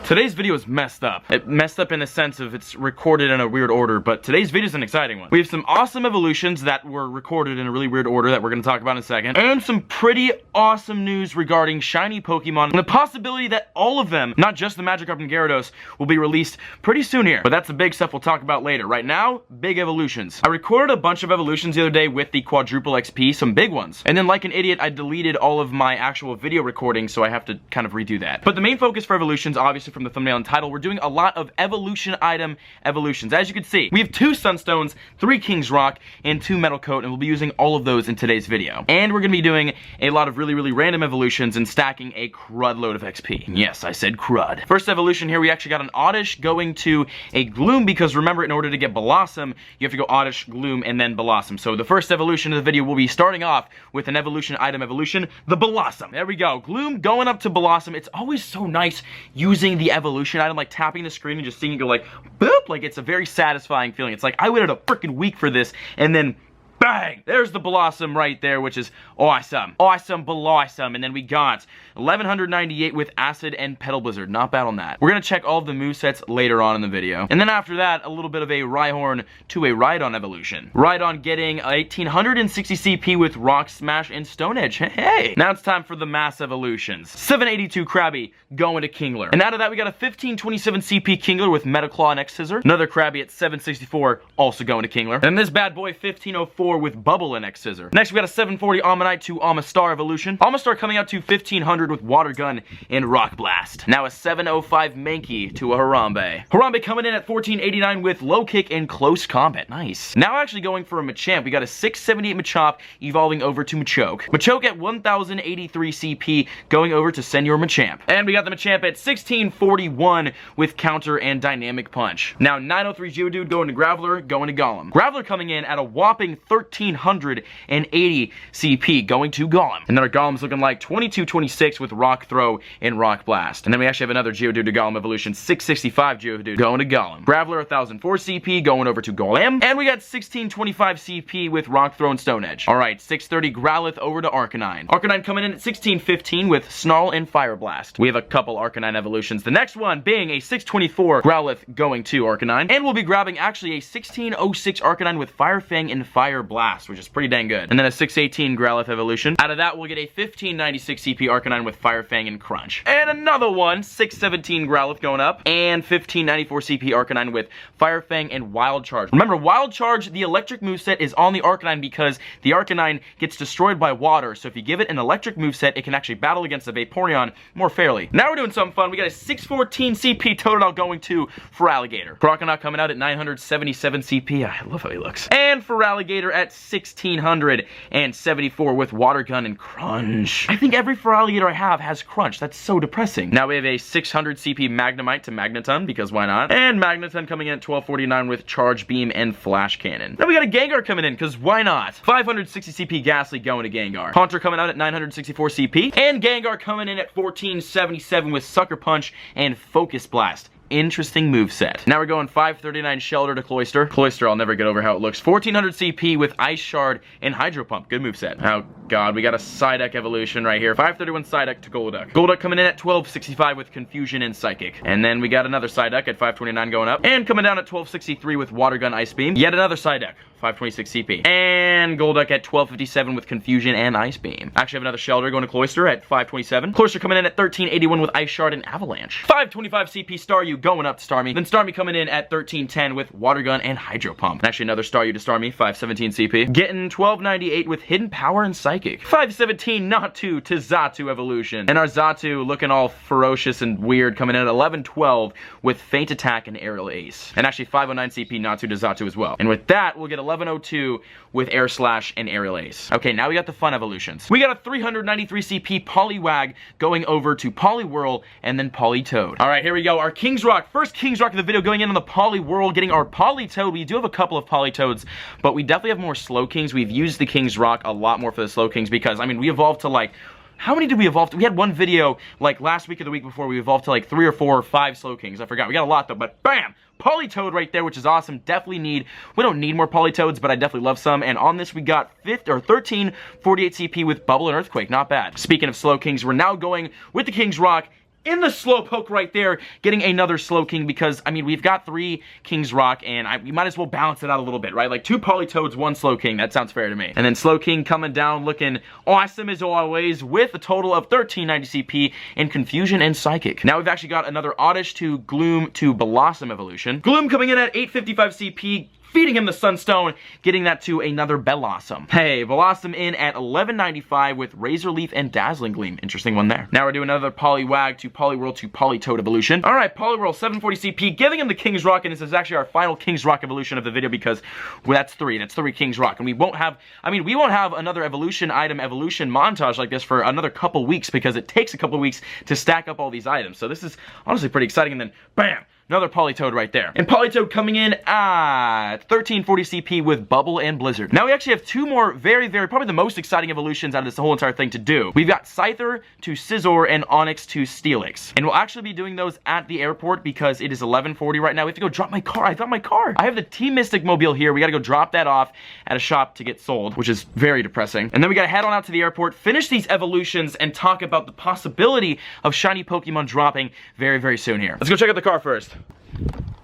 Today's video is messed up. It messed up in the sense of it's recorded in a weird order, but today's video is an exciting one. We have some awesome evolutions that were recorded in a really weird order that we're going to talk about in a second, and some pretty awesome news regarding shiny Pokemon, and the possibility that all of them, not just the Magikarp and Gyarados, will be released pretty soon here. But that's the big stuff we'll talk about later. Right now, big evolutions. I recorded a bunch of evolutions the other day with the quadruple XP, some big ones. And then like an idiot, I deleted all of my actual video recordings, so I have to kind of redo that. But the main focus for evolutions, obviously from the thumbnail and title, we're doing a lot of evolution item evolutions. As you can see, we have 2 Sunstones, 3 King's Rock, and 2 Metal Coat, and we'll be using all of those in today's video. And we're going to be doing a lot of really random evolutions and stacking a crud load of XP. Yes, I said crud. First evolution here, we actually got an Oddish going to a Gloom, because remember, in order to get Blossom, you have to go Oddish, Gloom, and then Blossom. So the first evolution of the video will be starting off with an evolution item evolution, the Blossom. There we go. Gloom going up to Blossom. It's always so nice using the evolution item, like tapping the screen and just seeing it go like, boop, like it's a very satisfying feeling. It's like, I waited a freaking week for this, and then bang! There's the Blossom right there, which is awesome. Awesome, Blossom. And then we got 1198 with Acid and Petal Blizzard. Not bad on that. We're going to check all of the movesets later on in the video. And then after that, a little bit of a Rhyhorn to a Rhydon evolution. Rhydon getting 1860 CP with Rock Smash and Stone Edge. Hey! Now it's time for the mass evolutions. 782 Krabby going to Kingler. And out of that, we got a 1527 CP Kingler with Metaclaw and X-Scissor. Another Krabby at 764, also going to Kingler. And this bad boy, 1504 with Bubble and X-Scissor. Next, we got a 740 Ammonite to Amistar evolution. Amistar coming out to 1500 with Water Gun and Rock Blast. Now a 705 Mankey to a Harambe. Harambe coming in at 1489 with Low Kick and Close Combat. Nice. Now actually going for a Machamp, we got a 678 Machop evolving over to Machoke. Machoke at 1083 CP going over to Senior Machamp. And we got the Machamp at 1641 with Counter and Dynamic Punch. Now 903 Geodude going to Graveler, going to Golem. Graveler coming in at a whopping 1380 CP going to Golem. And then our Golem's looking like 2226 with Rock Throw and Rock Blast. And then we actually have another Geodude to Golem evolution, 665 Geodude going to Golem. Graveler 1004 CP going over to Golem. And we got 1625 CP with Rock Throw and Stone Edge. Alright, 630 Growlithe over to Arcanine. Arcanine coming in at 1615 with Snarl and Fire Blast. We have a couple Arcanine evolutions. The next one being a 624 Growlithe going to Arcanine. And we'll be grabbing actually a 1606 Arcanine with Fire Fang and Fire Blast, which is pretty dang good. And then a 618 Growlithe evolution. Out of that, we'll get a 1596 CP Arcanine with Fire Fang and Crunch. And another one, 617 Growlithe going up, and 1594 CP Arcanine with Fire Fang and Wild Charge. Remember, Wild Charge, the electric moveset, is on the Arcanine because the Arcanine gets destroyed by water, so if you give it an electric moveset, it can actually battle against a Vaporeon more fairly. Now we're doing something fun. We got a 614 CP Totodile going to Feraligatr. Croconaut coming out at 977 CP. I love how he looks. And Feraligatr at 1674 with Water Gun and Crunch. I think every Feraligatr I have has Crunch. That's so depressing. Now we have a 600 CP Magnemite to Magneton, because why not? And Magneton coming in at 1249 with Charge Beam and Flash Cannon. Now we got a Gengar coming in, because why not? 560 CP Ghastly going to Gengar. Haunter coming out at 964 CP. And Gengar coming in at 1477 with Sucker Punch and Focus Blast. Interesting moveset. Now we're going 539 Shelter to Cloyster. Cloyster, I'll never get over how it looks. 1400 CP with Ice Shard and Hydro Pump. Good moveset. Oh god, we got a Psyduck evolution right here. 531 Psyduck to Golduck. Golduck coming in at 1265 with Confusion and Psychic. And then we got another Psyduck at 529 going up. And coming down at 1263 with Water Gun Ice Beam. Yet another Psyduck. 526 CP. And Golduck at 1257 with Confusion and Ice Beam. Actually have another Shelter going to Cloyster at 527. Cloyster coming in at 1381 with Ice Shard and Avalanche. 525 CP Staryu going up to Starmie. Then Starmie coming in at 1310 with Water Gun and Hydro Pump. And actually another Staryu to Starmie, 517 CP. Getting 1298 with Hidden Power and Psychic. 517 Natu to Xatu evolution. And our Xatu looking all ferocious and weird, coming in at 1112 with Feint Attack and Aerial Ace. And actually 509 CP Natu to Xatu as well. And with that, we'll get 1102 with Air Slash and Aerial Ace. Okay, now we got the fun evolutions. We got a 393 CP Poliwag going over to Poliwhirl and then Politoed. Alright, here we go. Our King's Rock. First King's Rock of the video going in on the Poliwhirl, getting our Politoed. We do have a couple of Politoads, but we definitely have more Slowkings. We've used the King's Rock a lot more for the Slowkings because, I mean, we evolved to like, how many did we evolve to? We had one video like last week or the week before, we evolved to like 3 or 4 or 5 Slowkings. I forgot. We got a lot though, but bam! Politoed right there, which is awesome. We don't need more Politoads, but I definitely love some. And on this, we got 1348 CP with Bubble and Earthquake. Not bad. Speaking of Slowkings, we're now going with the King's Rock in the Slowpoke right there, getting another Slowking because, I mean, we've got 3 King's Rock, and we might as well balance it out a little bit, right? Like 2 Politoads, 1 Slowking. That sounds fair to me. And then Slowking coming down looking awesome as always with a total of 1390 CP in Confusion and Psychic. Now we've actually got another Oddish to Gloom to Blossom evolution. Gloom coming in at 855 CP, feeding him the Sunstone, getting that to another Blossom. Hey, Blossom in at 1195 with Razor Leaf and Dazzling Gleam. Interesting one there. Now we're doing another Poliwag to Poliwhirl to Politoad evolution. All right, Poliwhirl 740 CP, giving him the King's Rock, and this is actually our final King's Rock evolution of the video because, well, that's 3. That's 3 King's Rock, and we won't have, I mean, we won't have another evolution item evolution montage like this for another couple weeks because it takes a couple weeks to stack up all these items. So this is honestly pretty exciting, and then bam! Another Politoad right there. And Politoad coming in at 1340 CP with Bubble and Blizzard. Now we actually have 2 more very, probably the most exciting evolutions out of this whole entire thing to do. We've got Scyther to Scizor and Onix to Steelix. And we'll actually be doing those at the airport because it is 11:40 right now. We have to go drop my car. I thought my car. I have the Team Mystic Mobile here. We gotta go drop that off at a shop to get sold, which is very depressing. And then we gotta head on out to the airport, finish these evolutions, and talk about the possibility of shiny Pokemon dropping very soon here. Let's go check out the car first.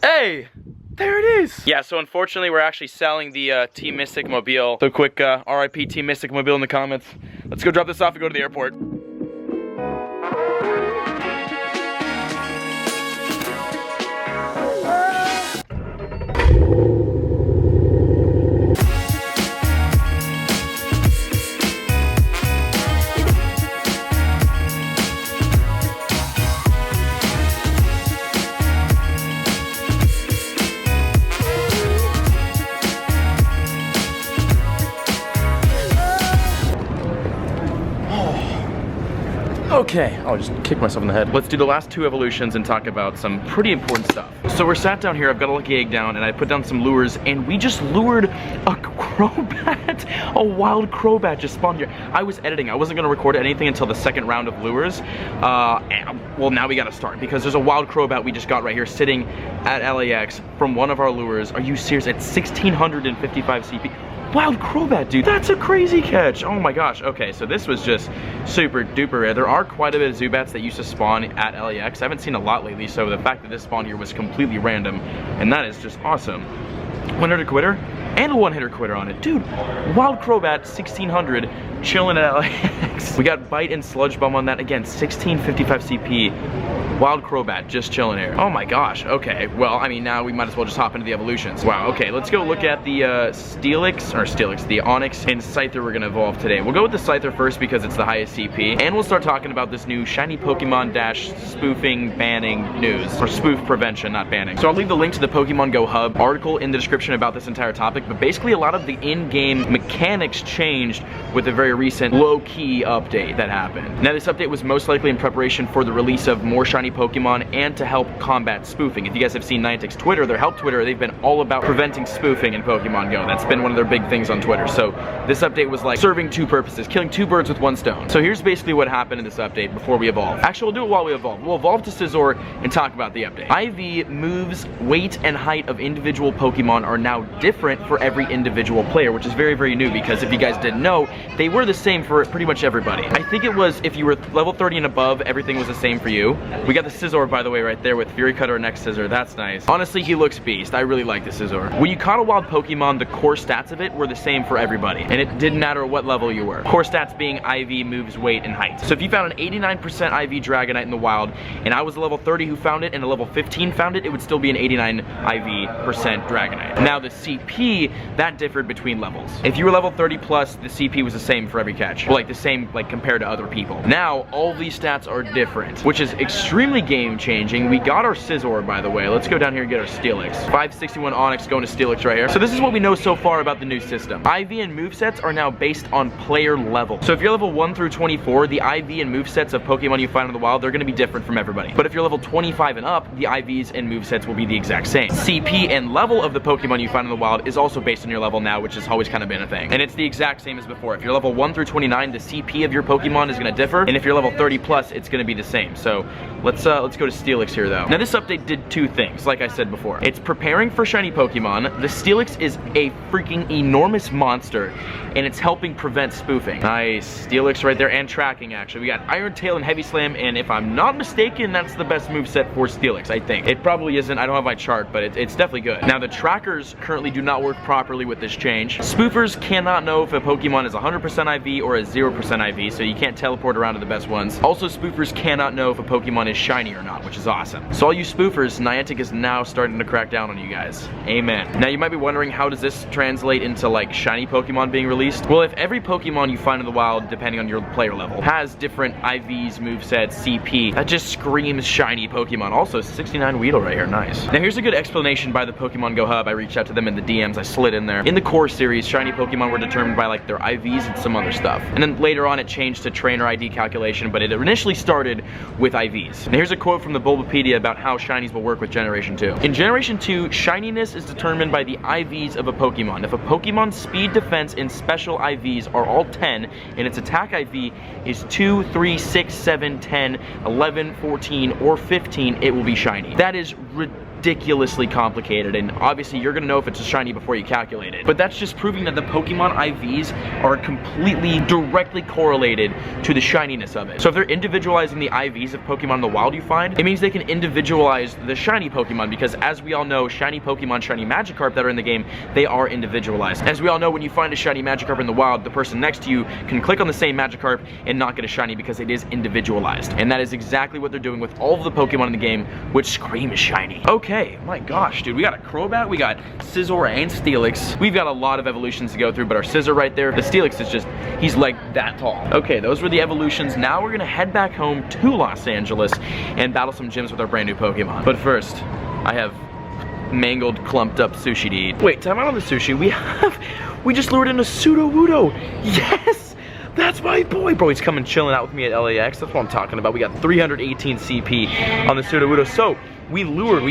Hey! There it is! Yeah, so unfortunately we're actually selling the Team Mystic Mobile. So quick RIP Team Mystic Mobile in the comments. Let's go drop this off and go to the airport. Okay, I'll just kick myself in the head. Let's do the last 2 evolutions and talk about some pretty important stuff. So we're sat down here, I've got a lucky egg down, and I put down some lures, and we just lured a Crobat. A wild Crobat just spawned here. I was editing, I wasn't gonna record anything until the 2nd round of lures. Well, now we gotta start, because there's a wild Crobat we just got right here sitting at LAX from one of our lures. Are you serious? At 1655 CP. Wild Crobat, dude. That's a crazy catch. Oh my gosh. Okay, so this was just super duper rare. There are quite a bit of Zubats that used to spawn at LAX. I haven't seen a lot lately, so the fact that this spawn here was completely random, and that is just awesome. 1-hitter quitter and a 1-hitter quitter on it. Dude, Wild Crobat 1600 chilling at LAX. We got Bite and Sludge Bomb on that. Again, 1655 CP. Wild Crobat just chilling here. Oh my gosh, okay. Well, I mean, now we might as well just hop into the evolutions. Wow, okay, let's go look at the the Onix and Scyther we're gonna evolve today. We'll go with the Scyther first because it's the highest CP, and we'll start talking about this new shiny Pokemon Dash spoofing banning news, or spoof prevention, not banning. So I'll leave the link to the Pokemon Go Hub article in the description about this entire topic, but basically a lot of the in-game mechanics changed with a very recent low-key update that happened. Now this update was most likely in preparation for the release of more shiny Pokemon and to help combat spoofing. If you guys have seen Niantic's Twitter, their help Twitter, they've been all about preventing spoofing in Pokemon Go. That's been one of their big things on Twitter. So this update was like serving 2 purposes, killing 2 birds with 1 stone. So here's basically what happened in this update before we evolve. Actually, we'll do it while we evolve. We'll evolve to Scizor and talk about the update. IV moves, weight, and height of individual Pokemon are now different for every individual player, which is very new because if you guys didn't know, they were the same for pretty much everybody. I think it was, if you were level 30 and above, everything was the same for you. We got the Scizor, by the way, right there with Fury Cutter and Next Scissor. That's nice. Honestly, he looks beast. I really like the Scizor. When you caught a wild Pokemon, the core stats of it were the same for everybody, and it didn't matter what level you were. Core stats being IV, moves, weight, and height. So if you found an 89% IV Dragonite in the wild, and I was a level 30 who found it, and a level 15 found it, it would still be an 89 IV% Dragonite. Now the CP, that differed between levels. If you were level 30 plus, the CP was the same for every catch. Well, like the same, like compared to other people. Now, all these stats are different, which is extremely game-changing. We got our Scizor, by the way. Let's go down here and get our Steelix. 561 Onix going to Steelix right here. So this is what we know so far about the new system. IV and movesets are now based on player level. So if you're level 1 through 24, the IV and movesets of Pokemon you find in the wild, they're going to be different from everybody. But if you're level 25 and up, the IVs and movesets will be the exact same. CP and level of the Pokemon you find in the wild is also based on your level now, which has always kind of been a thing. And it's the exact same as before. If you're level 1 through 29, the CP of your Pokemon is going to differ. And if you're level 30 plus, it's going to be the same. So let's Let's go to Steelix here though. Now this update did two things, like I said before. It's preparing for shiny Pokemon. The Steelix is a freaking enormous monster, and it's helping prevent spoofing. Nice, Steelix right there, and tracking actually. We got Iron Tail and Heavy Slam, and if I'm not mistaken, that's the best moveset for Steelix, I think. It probably isn't, I don't have my chart, but it's definitely good. Now the trackers currently do not work properly with this change. Spoofers cannot know if a Pokemon is 100% IV or a 0% IV, so you can't teleport around to the best ones. Also, spoofers cannot know if a Pokemon is shiny or not, which is awesome. So all you spoofers, Niantic is now starting to crack down on you guys. Amen. Now you might be wondering, how does this translate into like shiny Pokemon being released? Well, if every Pokemon you find in the wild, depending on your player level, has different IVs, movesets, CP, that just screams shiny Pokemon. Also, 69 Weedle right here, nice. Now here's a good explanation by the Pokemon Go Hub. I reached out to them in the DMs, I slid in there. In the core series, shiny Pokemon were determined by like their IVs and some other stuff. And then later on it changed to trainer ID calculation, but it initially started with IVs. And here's a quote from the Bulbapedia about how shinies will work with Generation 2. In Generation 2, shininess is determined by the IVs of a Pokemon. If a Pokemon's speed, defense, and special IVs are all 10, and its attack IV is 2, 3, 6, 7, 10, 11, 14, or 15, it will be shiny. That is ridiculously complicated, and obviously you're gonna know if it's a shiny before you calculate it. But that's just proving that the Pokemon IVs are completely directly correlated to the shininess of it. So if they're individualizing the IVs of Pokemon in the wild you find, it means they can individualize the shiny Pokemon, because as we all know, shiny Pokemon, shiny Magikarp that are in the game, they are individualized. As we all know, when you find a shiny Magikarp in the wild, the person next to you can click on the same Magikarp and not get a shiny because it is individualized. And that is exactly what they're doing with all of the Pokemon in the game, which scream shiny. Okay, my gosh, dude, we got a Crobat, we got Scizor and Steelix. We've got a lot of evolutions to go through, but our Scizor right there, the Steelix is just, he's like that tall. Okay, those were the evolutions. Now we're gonna head back home to Los Angeles and battle some gyms with our brand new Pokemon. But first, I have mangled, clumped up sushi to eat. Wait, time out on the sushi. We just lured in a Sudowoodo. Yes! That's my boy. Bro, he's coming chilling out with me at LAX. That's what I'm talking about. We got 318 CP on the Sudowoodo. So, we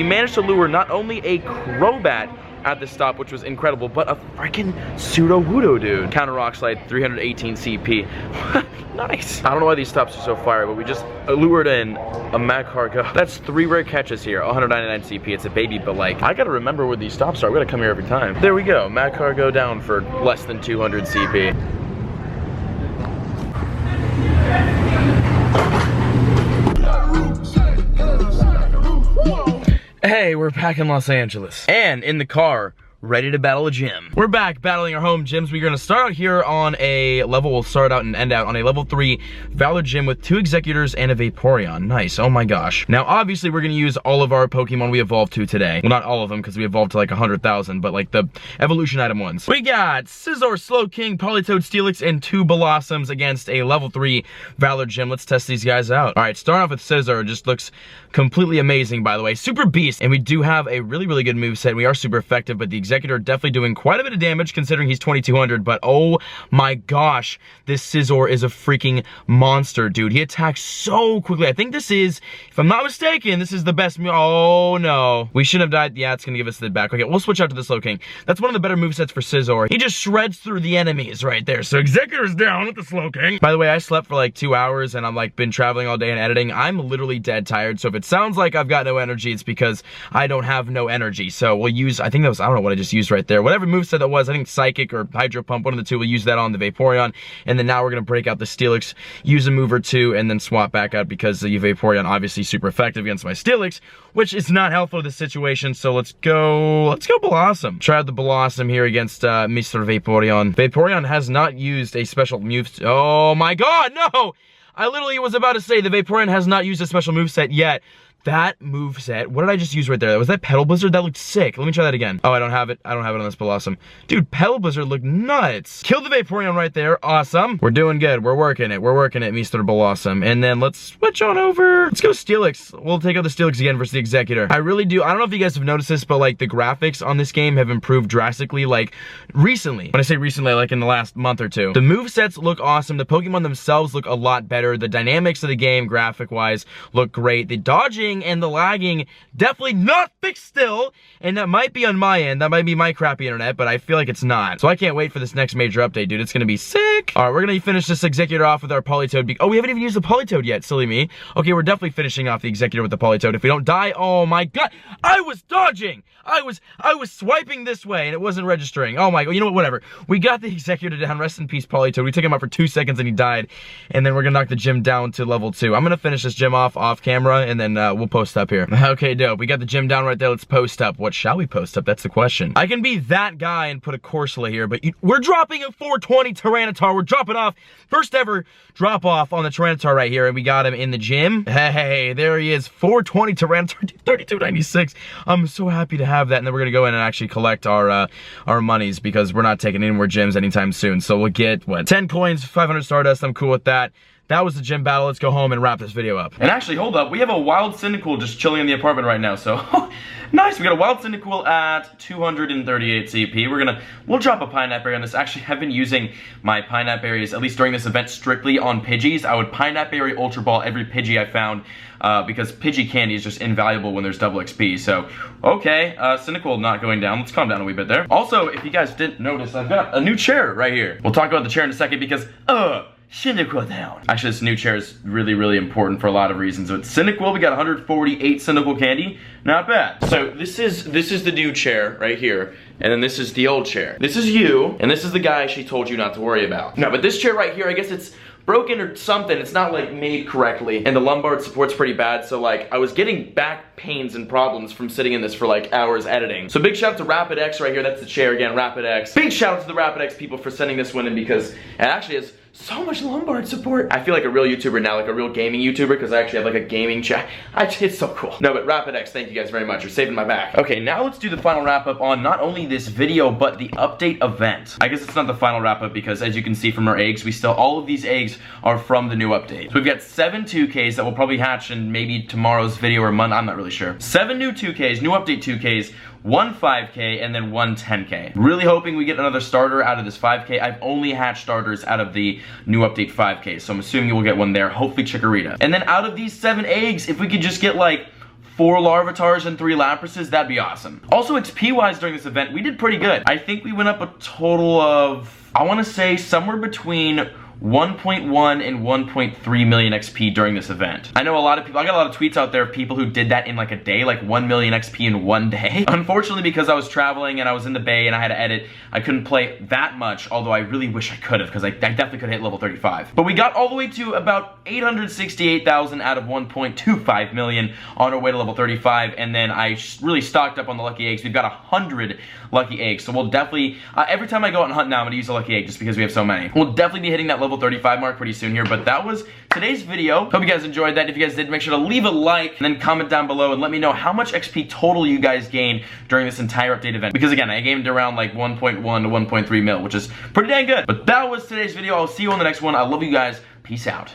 managed to lure not only a Crobat at the stop, which was incredible, but a freaking Sudowoodo, dude. Counter Rock Slide, 318 CP. Nice. I don't know why these stops are so fire, but we just lured in a Magcargo. That's 3 rare catches here, 199 CP. It's a baby, but like, I gotta remember where these stops are. We gotta come here every time. There we go. Magcargo down for less than 200 CP. Hey, we're back in Los Angeles. And in the car, ready to battle a gym. We're back battling our home gyms. We're gonna start out here on a level, we'll start out and end out on a level 3 Valor Gym with 2 Executors and a Vaporeon. Nice, oh my gosh. Now, obviously, we're gonna use all of our Pokemon we evolved to today. Well, not all of them, because we evolved to like 100,000, but like the evolution item ones. We got Scizor, Slowking, Politoed, Steelix, and 2 Blossoms against a level 3 Valor Gym. Let's test these guys out. All right, starting off with Scizor. It just looks completely amazing, by the way. Super beast, and we do have a really, really good moveset. We are super effective, but the Executor definitely doing quite a bit of damage considering he's 2200, but oh my gosh, this Scizor is a freaking monster, dude. He attacks so quickly. I think this is, if I'm not mistaken, this is the best move. Oh no. We shouldn't have died. Yeah, it's gonna give us the back. Okay, we'll switch out to the Slowking. That's one of the better movesets for Scizor. He just shreds through the enemies right there. So Executor's down with the Slowking. By the way, I slept for like 2 hours and I'm like been traveling all day and editing. I'm literally dead tired, so if it sounds like I've got no energy, it's because I don't have no energy. So we'll use, I think that was, I don't know what I just used right there. Whatever moveset that was, I think Psychic or Hydro Pump, one of the two, we'll use that on the Vaporeon. And then now we're gonna break out the Steelix, use a move or two, and then swap back out because the Vaporeon obviously super effective against my Steelix, which is not helpful to the situation. So let's go Blossom. Try out the Blossom here against Mr. Vaporeon. Vaporeon has not used a special move. Oh my god, no! I literally was about to say the Vaporeon has not used a special moveset yet. That moveset, what did I just use right there? Was that Petal Blizzard? That looked sick. Let me try that again. Oh, I don't have it. I don't have it on this Blossom. Dude, Petal Blizzard looked nuts. Kill the Vaporeon right there. Awesome. We're doing good. We're working it. We're working it, Mr. Blossom. And then let's switch on over. Let's go Steelix. We'll take out the Steelix again versus the Executor. I really do. I don't know if you guys have noticed this, but like the graphics on this game have improved drastically, like recently. When I say recently, like in the last month or two. The movesets look awesome. The Pokemon themselves look a lot better. The dynamics of the game, graphic-wise, look great. The dodging crashing and the lagging definitely not fixed still, and that might be on my end. That might be my crappy internet, but I feel like it's not. So I can't wait for this next major update, dude. It's gonna be sick. All right, we're gonna finish this executor off with our Polytoad. Oh, we haven't even used the Polytoad yet, silly me. Okay, we're definitely finishing off the executor with the Polytoad. If we don't die, oh my god, I was dodging. I was swiping this way and it wasn't registering. Oh my god, you know what, whatever. We got the executor down, rest in peace Polytoad. We took him out for 2 seconds and he died. And then we're gonna knock the gym down to level 2. I'm gonna finish this gym off camera and then we'll post up here. Okay, dope. We got the gym down right there. Let's post up. What shall we post up? That's the question. I can be that guy and put a Corsola here, but we're dropping a 420 Tyranitar. We're dropping off. First ever drop off on the Tyranitar right here, and we got him in the gym. Hey, there he is. 420 Tyranitar, 3296. I'm so happy to have that, and then we're gonna go in and actually collect our monies because we're not taking any more gyms anytime soon. So we'll get, what, 10 coins, 500 Stardust. I'm cool with that. That was the gym battle. Let's go home and wrap this video up. And actually, hold up. We have a wild Cyndaquil just chilling in the apartment right now, so nice. We got a wild Cyndaquil at 238 CP. We'll drop a Pineapple Berry on this. Actually, I've been using my Pineapple Berries, at least during this event, strictly on Pidgeys. I would Pineapple Berry Ultra Ball every Pidgey I found, because Pidgey candy is just invaluable when there's double XP. So, okay, Cyndaquil not going down. Let's calm down a wee bit there. Also, if you guys didn't notice, I've got a new chair right here. We'll talk about the chair in a second because, Cyndaquil down. Actually, this new chair is really, really important for a lot of reasons. With Cyndaquil, we got 148 Cyndaquil candy. Not bad. So this is the new chair right here, and then this is the old chair. This is you, and this is the guy she told you not to worry about. No, but this chair right here, I guess it's broken or something. It's not like made correctly, and the lumbar support's pretty bad, so like I was getting back pains and problems from sitting in this for like hours editing. So big shout out to Rapid X right here. That's the chair again, Rapid X. Big shout out to the Rapid X people for sending this one in because it actually has so much lumbar support. I feel like a real YouTuber now, like a real gaming YouTuber, because I actually have like a gaming chat. It's so cool. No, but Rapid X, thank you guys very much. You're saving my back. Okay, now let's do the final wrap up on not only this video, but the update event. I guess it's not the final wrap up because as you can see from our eggs, all of these eggs are from the new update. So we've got 7 2Ks that will probably hatch in maybe tomorrow's video or month, I'm not really sure. 7 new 2Ks, new update 2Ks, 1 5K, and then 1 10K. Really hoping we get another starter out of this 5K. I've only hatched starters out of the new update 5K, so I'm assuming we'll get one there, hopefully Chikorita. And then out of these 7 eggs, if we could just get like 4 Larvatars and 3 Laprases, that'd be awesome. Also, XP-wise during this event, we did pretty good. I think we went up a total of, I wanna say somewhere between 1.1 and 1.3 million XP during this event. I know a lot of people, I got a lot of tweets out there of people who did that in like a day, like 1 million XP in one day. Unfortunately, because I was traveling and I was in the Bay and I had to edit, I couldn't play that much, although I really wish I could have, because I definitely could have hit level 35. But we got all the way to about 868,000 out of 1.25 million on our way to level 35, and then I really stocked up on the lucky eggs. We've got 100 lucky eggs, so we'll definitely, every time I go out and hunt now, I'm gonna use a lucky egg just because we have so many. We'll definitely be hitting that level 35 mark pretty soon here, but that was today's video. Hope you guys enjoyed that. If you guys did, make sure to leave a like and then comment down below and let me know how much XP total you guys gained during this entire update event. Because again, I gained around like 1.1 to 1.3 mil, which is pretty dang good. But that was today's video. I'll see you on the next one. I love you guys. Peace out.